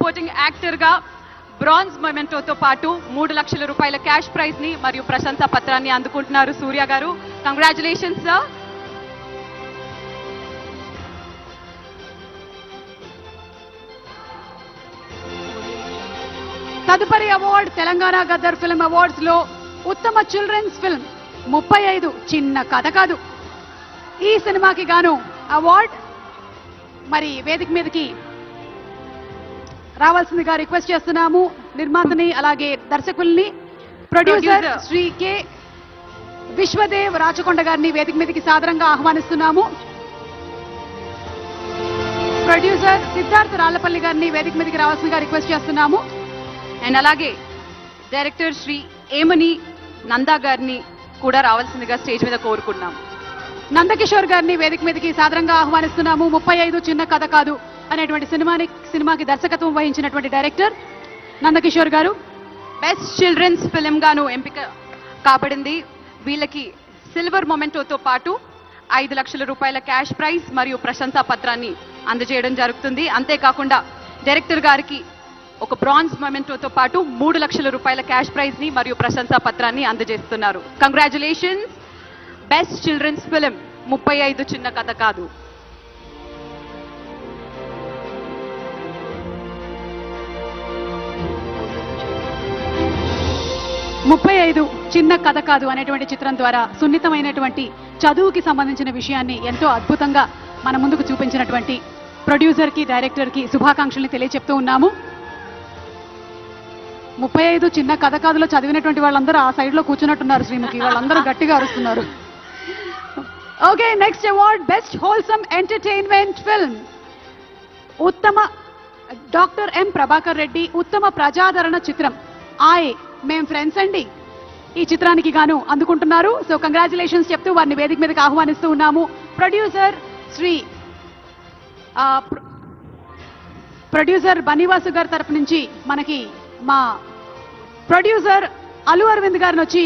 Supporting actor గా bronze మొమెంటోతో పాటు 3 లక్షల రూపాయల క్యాష్ ప్రైజ్ ని మరియు ప్రశంసా పత్రాన్ని అందుకుంటున్నారు సూర్య గారు. Congratulations sir. తదుపరి award Telangana Gaddar film awards లో ఉత్తమ చిల్డ్రన్స్ ఫిల్మ్ 35 చిన్న కథ కాదు. ఈ సినిమాకి గాను అవార్డ్ మరి వేదిక మీదకి రావాల్సిందిగా రిక్వెస్ట్ చేస్తున్నాము నిర్మాతని అలాగే దర్శకుల్ని. ప్రొడ్యూసర్ శ్రీ కె విశ్వదేవ్ రాచకొండ గారిని వేదిక మీదకి సాదరంగా ఆహ్వానిస్తున్నాము. ప్రొడ్యూసర్ సిద్ధార్థ్ రాళ్లపల్లి గారిని వేదిక మీదకి రావాల్సిందిగా రిక్వెస్ట్ చేస్తున్నాము. అండ్ అలాగే డైరెక్టర్ శ్రీ ఏమని నందా గారిని కూడా రావాల్సిందిగా స్టేజ్ మీద కోరుకున్నాం. నందకిషోర్ గారిని వేదిక మీదకి సాదరంగా ఆహ్వానిస్తున్నాము. 35 చిన్న కథ కాదు అనేటువంటి సినిమాకి దర్శకత్వం వహించినటువంటి డైరెక్టర్ నందకిషోర్ గారు. బెస్ట్ చిల్డ్రన్స్ ఫిల్మ్ గాను ఎంపిక కాబడింది. వీళ్ళకి సిల్వర్ మొమెంటోతో పాటు 5 లక్షల రూపాయల క్యాష్ ప్రైజ్ మరియు ప్రశంసా పత్రాన్ని అందజేయడం జరుగుతుంది. అంతేకాకుండా డైరెక్టర్ గారికి ఒక బ్రాంజ్ మొమెంటోతో పాటు 3 లక్షల రూపాయల క్యాష్ ప్రైజ్ ని మరియు ప్రశంసా పత్రాన్ని అందజేస్తున్నారు. కంగ్రాచులేషన్స్. బెస్ట్ చిల్డ్రన్స్ ఫిల్మ్ 35 చిన్న కథ కాదు. చిన్న కథ కాదు అనేటువంటి చిత్రం ద్వారా సున్నితమైనటువంటి చదువుకి సంబంధించిన విషయాన్ని ఎంతో అద్భుతంగా మన ముందుకు చూపించినటువంటి ప్రొడ్యూసర్ కి డైరెక్టర్ కి శుభాకాంక్షల్ని తెలియజెప్తూ ఉన్నాము. 35 చిన్న కథ కాదులో చదివినటువంటి వాళ్ళందరూ ఆ సైడ్ లో కూర్చున్నట్టున్నారు శ్రీముఖి. వాళ్ళందరూ గట్టిగా అరుస్తున్నారు. Okay, next award best wholesome entertainment film ఉత్తమ డాక్టర్ ఎం ప్రభాకర్ రెడ్డి ఉత్తమ ప్రజాదరణ చిత్రం ఆయ్ మేం ఫ్రెండ్స్ అండి ఈ చిత్రానికి గాను అందుకుంటున్నారు. సో కంగ్రాచులేషన్స్ చెప్తూ వారిని వేదిక మీదకి ఆహ్వానిస్తూ ఉన్నాము. ప్రొడ్యూసర్ బనీవాసు గారి తరపు నుంచి మనకి మా ప్రొడ్యూసర్ అల్లు అరవింద్ గారిని వచ్చి